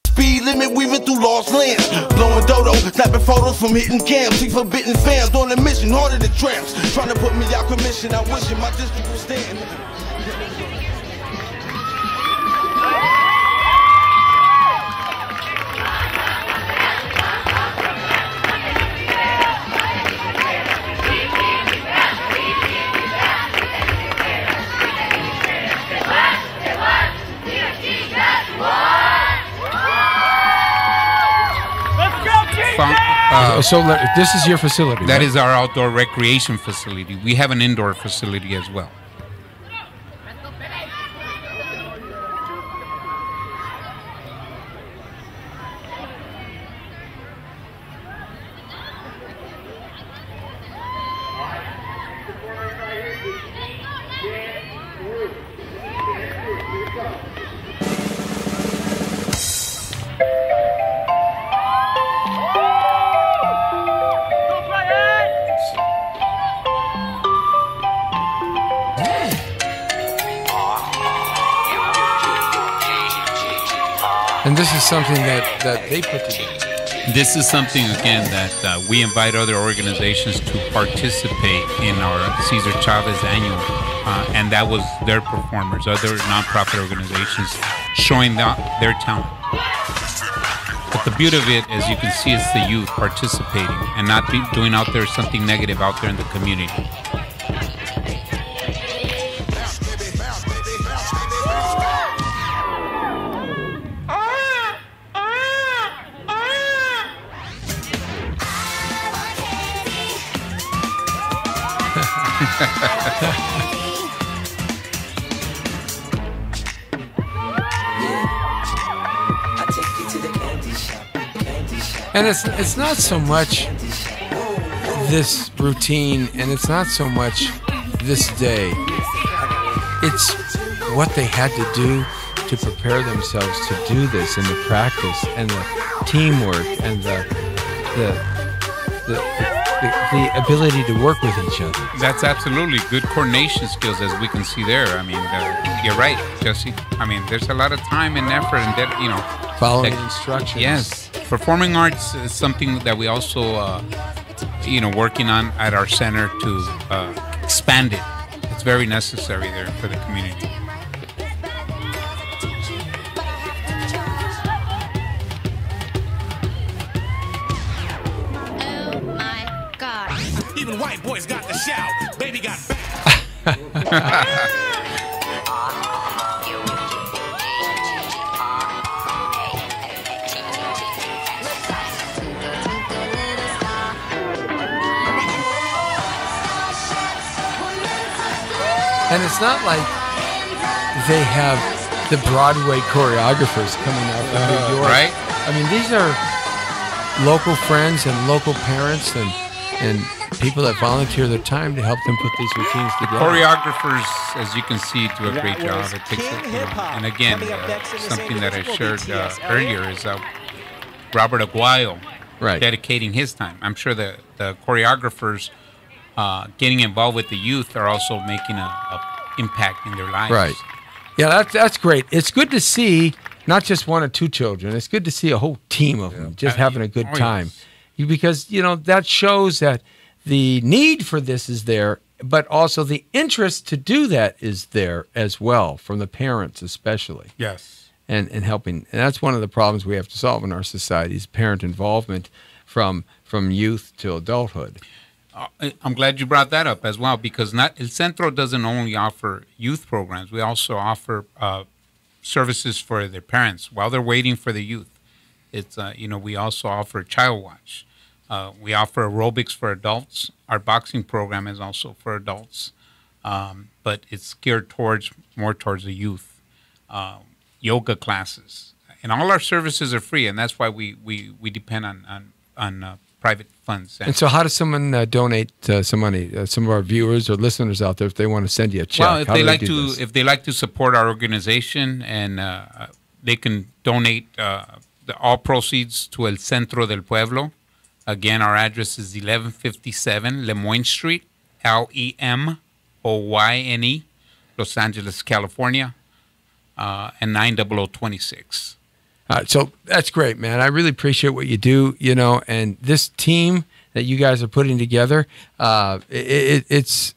speed limit, weaving through lost lands. Blowing dodo, snapping photos from hitting cams. See forbidden fans on a mission, harder than tramps. Trying to put me out commission, I wish my district would stand. So this is your facility. That is our outdoor recreation facility. We have an indoor facility as well. And this is something that they put together. This is something, again, that we invite other organizations to participate in our Cesar Chavez Annual. And that was their performers, other nonprofit organizations showing their talent. But the beauty of it, as you can see, is the youth participating and not doing out there something negative out there in the community. And it's not so much this routine, and it's not so much this day. It's what they had to do to prepare themselves to do this, and the practice, and the teamwork, and the ability to work with each other. That's absolutely good coordination skills, as we can see there. I mean, you're right, Jesse. I mean, there's a lot of time and effort, and following instructions. Yes, performing arts is something that we also, working on at our center to expand it. It's very necessary there for the community. Even white boys got the shout. Baby got back. And it's not like they have the Broadway choreographers coming out from New York. Right? I mean, these are local friends and local parents and people that volunteer their time to help them put these routines together. Choreographers, as you can see, do a great job. It takes and again, something that I shared earlier is Robert Aguayo dedicating his time. I'm sure the choreographers getting involved with the youth are also making an impact in their lives. Right. Yeah, that's great. It's good to see not just one or two children. It's good to see a whole team of them just having a good time. Yes. Because, that shows that the need for this is there, but also the interest to do that is there as well, from the parents especially. Yes. And helping. And that's one of the problems we have to solve in our society is parent involvement from youth to adulthood. I'm glad you brought that up as well, because El Centro doesn't only offer youth programs. We also offer services for their parents while they're waiting for the youth. It's we also offer Child Watch. We offer aerobics for adults. Our boxing program is also for adults, but it's geared more towards the youth. Yoga classes, and all our services are free, and that's why we depend on private funds. And so, how does someone donate some money? Some of our viewers or listeners out there, if they want to send you a check, well, if they like to support our organization, and they can donate all proceeds to El Centro del Pueblo. Again, our address is 1157 Lemoyne Street, Lemoyne, Los Angeles, California, and 90026. So that's great, man. I really appreciate what you do, and this team that you guys are putting together, it's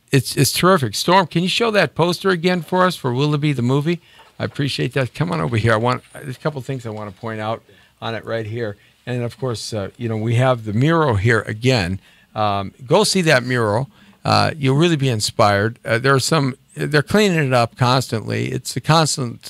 terrific. Storm, can you show that poster again for us for Willoughby the movie? I appreciate that. Come on over here. There's a couple of things I want to point out on it right here. And, of course, we have the mural here again. Go see that mural. You'll really be inspired. They're cleaning it up constantly. It's a constant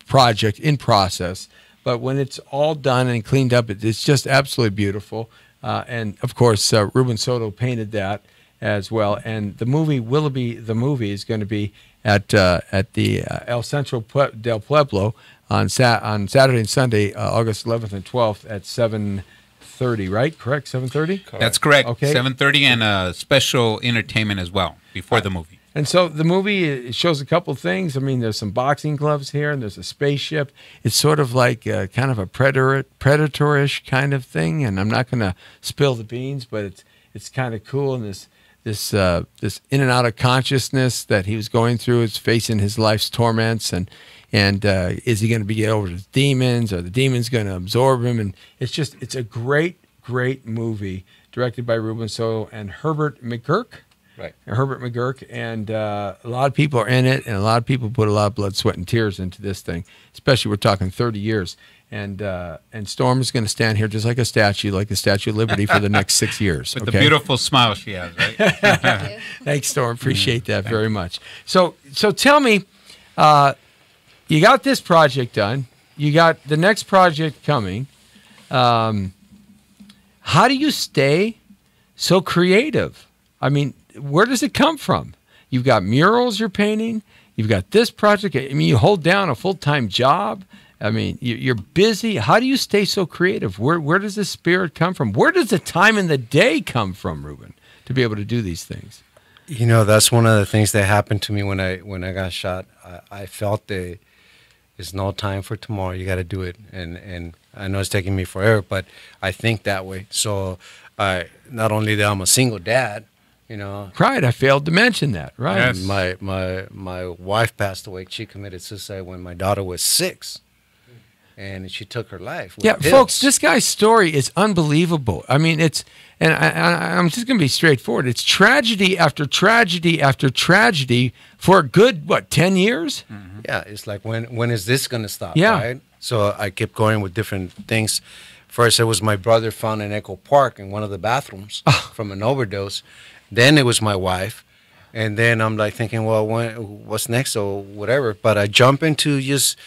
project in process. But when it's all done and cleaned up, it's just absolutely beautiful. And, of course, Ruben Soto painted that as well. And the movie, Willoughby the movie, is going to be at the El Centro del Pueblo on Saturday and Sunday, August 11th and 12th at 7:30, right? Correct? 7:30? That's correct. Okay. 7:30 and a special entertainment as well before the movie. And so the movie, it shows a couple things. I mean, there's some boxing gloves here, and there's a spaceship. It's sort of like kind of a predatorish kind of thing. And I'm not going to spill the beans, but it's kind of cool. And this in and out of consciousness that he was going through is facing his life's torments. And is he going to be over his demons? Are the demons going to absorb him? And it's a great, great movie directed by Ruben Soto and Herbert McGurk. Right. Herbert McGurk, and a lot of people are in it, and a lot of people put a lot of blood, sweat, and tears into this thing, especially we're talking 30 years. And Storm is going to stand here just like a statue, like the Statue of Liberty for the next 6 years. With the beautiful smile she has, right? Thanks, Storm. Appreciate that very much. So tell me, you got this project done. You got the next project coming. How do you stay so creative? I mean, where does it come from? You've got murals you're painting. You've got this project. I mean, you hold down a full-time job. I mean, you're busy. How do you stay so creative? Where does the spirit come from? Where does the time in the day come from, Ruben, to be able to do these things? You know, that's one of the things that happened to me when I got shot. I felt there's no time for tomorrow. You got to do it. And I know it's taking me forever, but I think that way. So not only that I'm a single dad, you know. Right, I failed to mention that. Right. Yes. My wife passed away. She committed suicide when my daughter was 6, and she took her life. Yeah, folks, this guy's story is unbelievable. I mean, I'm just going to be straightforward. It's tragedy after tragedy after tragedy for a good, 10 years? Mm-hmm. Yeah, it's like, when is this going to stop, yeah. Right? So I kept going with different things. First, it was my brother found in Echo Park in one of the bathrooms from an overdose. Then it was my wife. And then I'm like thinking, well, what's next or whatever. But I jump into just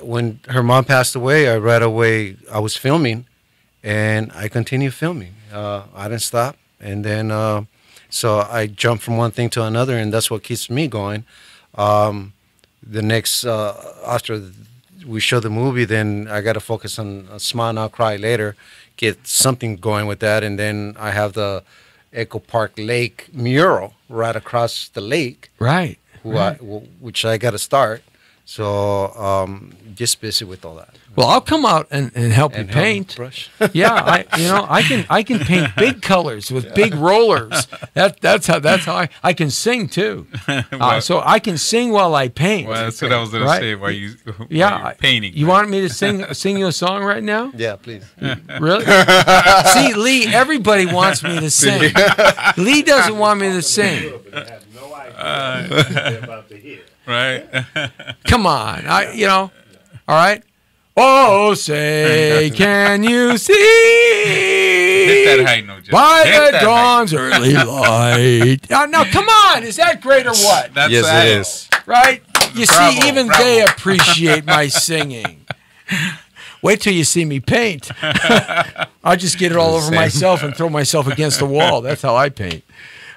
when her mom passed away, I was filming, and I continued filming. I didn't stop. And then so I jumped from one thing to another, and that's what keeps me going. The next, after we show the movie, then I got to focus on Smile Now, Cry Later, get something going with that. And then I have the Echo Park Lake mural right across the lake. Right. Which I got to start. So just busy with all that. Well, I'll come out and help you paint. Yeah, I can paint big colors with big rollers. That's how I can sing too. So I can sing while I paint. Well, that's what I was going to say. While you're painting. You want me to sing you a song right now? Yeah, please. Really? See, Lee, everybody wants me to sing. Lee doesn't want me to sing. Right. Come on. All right. Oh, say, can you see hit that high note, by the dawn's early light? Now, come on. Is that great or what? Yes, it is. Right? You see, even they appreciate my singing. Wait till you see me paint. I'll just get it all over myself and throw myself against the wall. That's how I paint.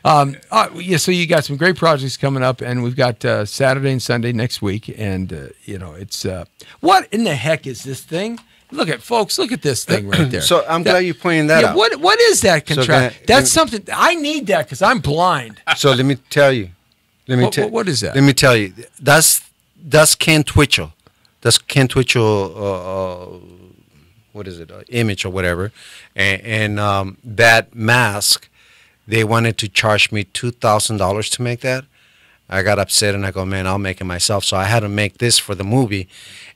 So you got some great projects coming up, and we've got Saturday and Sunday next week, and it's what in the heck is this thing? Look at this thing right there. So I'm glad you pointed that out. What is that contract? That's something I need that because I'm blind. So let me tell you. What is that? Let me tell you. That's Ken Twitchell. That's Ken Twitchell. What is it? Image or whatever, and that mask. They wanted to charge me $2,000 to make that. I got upset and I go, man, I'll make it myself. So I had to make this for the movie.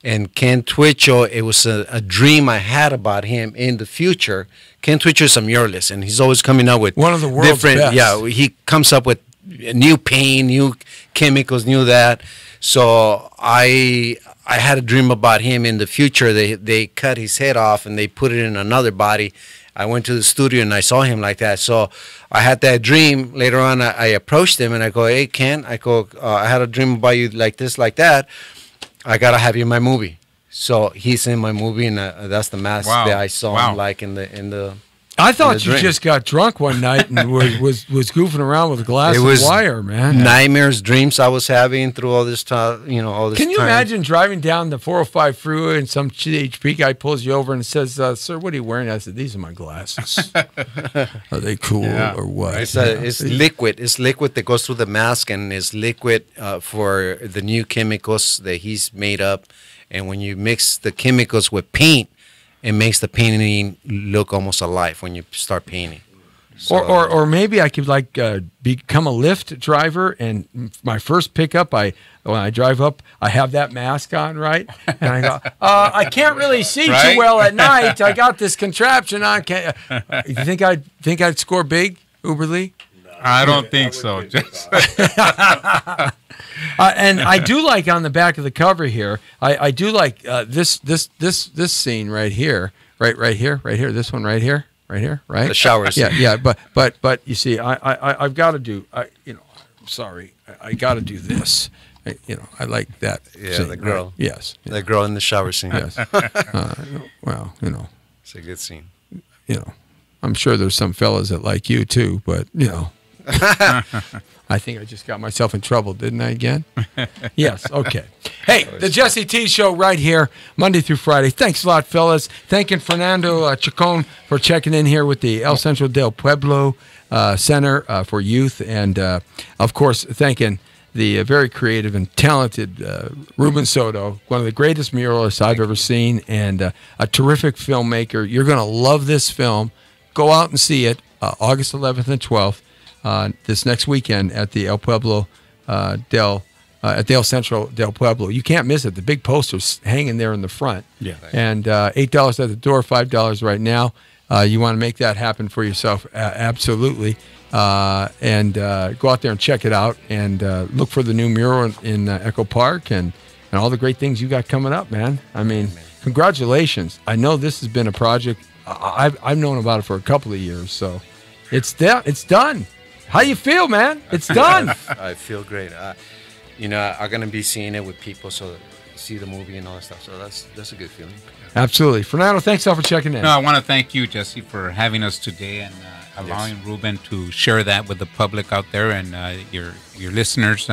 And Ken Twitchell, it was a dream I had about him in the future. Ken Twitchell is a muralist, and he's always coming up with one of the world's best. Yeah, he comes up with new paint, new chemicals, new that. So I had a dream about him in the future. They cut his head off and they put it in another body. I went to the studio and I saw him like that. So I had that dream. Later on, I approached him and I go, hey, Ken, I had a dream about you like this, like that. I got to have you in my movie. So he's in my movie, and that's the mask that I saw him like in the I thought you just got drunk one night and was goofing around with a glass of wire, man. Nightmares, dreams I was having through all this time, all this time. Can you imagine driving down the 405 freeway and some CHP guy pulls you over and says, "Sir, what are you wearing?" I said, "These are my glasses." Are they cool or what? It's liquid. It's liquid that goes through the mask, and it's liquid for the new chemicals that he's made up. And when you mix the chemicals with paint, it makes the painting look almost alive when you start painting. So, or maybe I could become a Lyft driver, and my first pickup, when I drive up, I have that mask on, right? And I go, I can't really see too well at night. I got this contraption on. You think I'd score big, Uber Lee? I don't think so. And I do like on the back of the cover here. I do like this scene right here, right here. This one right here, right? The shower scene. Yeah. But you see, I've got to do. I'm sorry, I got to do this. I like that. Yeah, scene, the girl. Right? Yes, the girl in the shower scene. Yes. Well, it's a good scene. I'm sure there's some fellas that like you too, but I think I just got myself in trouble, didn't I, again? Yes, okay. Hey, the Jesse T Show right here, Monday through Friday. Thanks a lot, fellas. Thanking Fernando Chacon for checking in here with the El Centro del Pueblo Center for Youth. And, of course, thanking the very creative and talented Ruben Soto, one of the greatest muralists I've ever seen, and a terrific filmmaker. You're going to love this film. Go out and see it August 11th and 12th. This next weekend at the El Pueblo at the El Centro del Pueblo. You can't miss it. The big poster's hanging there in the front. Yeah. And $8 at the door, $5 right now. You want to make that happen for yourself, absolutely. And go out there and check it out, and look for the new mural in Echo Park and all the great things you got coming up, man. I mean, congratulations. I know this has been a project. I've known about it for a couple of years, so it's done. How you feel, man? It's done. I feel great. I'm going to be seeing it with people, so see the movie and all that stuff. So that's a good feeling. Absolutely. Fernando, thanks all for checking in. No, I want to thank you, Jesse, for having us today and allowing Ruben to share that with the public out there and your listeners.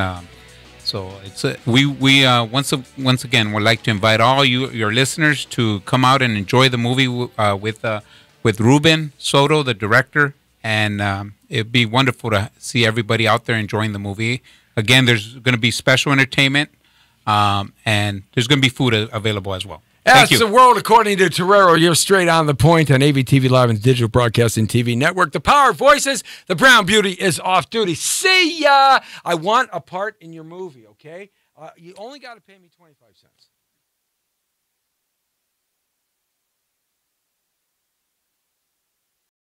So it's we once again would like to invite all your listeners to come out and enjoy the movie with Ruben Soto, the director. And it'd be wonderful to see everybody out there enjoying the movie. Again, there's going to be special entertainment, and there's going to be food available as well. That's the world according to Torero. You're straight on the point on AVTV Live and Digital Broadcasting TV Network. The Power of Voices. The Brown Beauty is off duty. See ya. I want a part in your movie, okay? You only got to pay me 25 cents.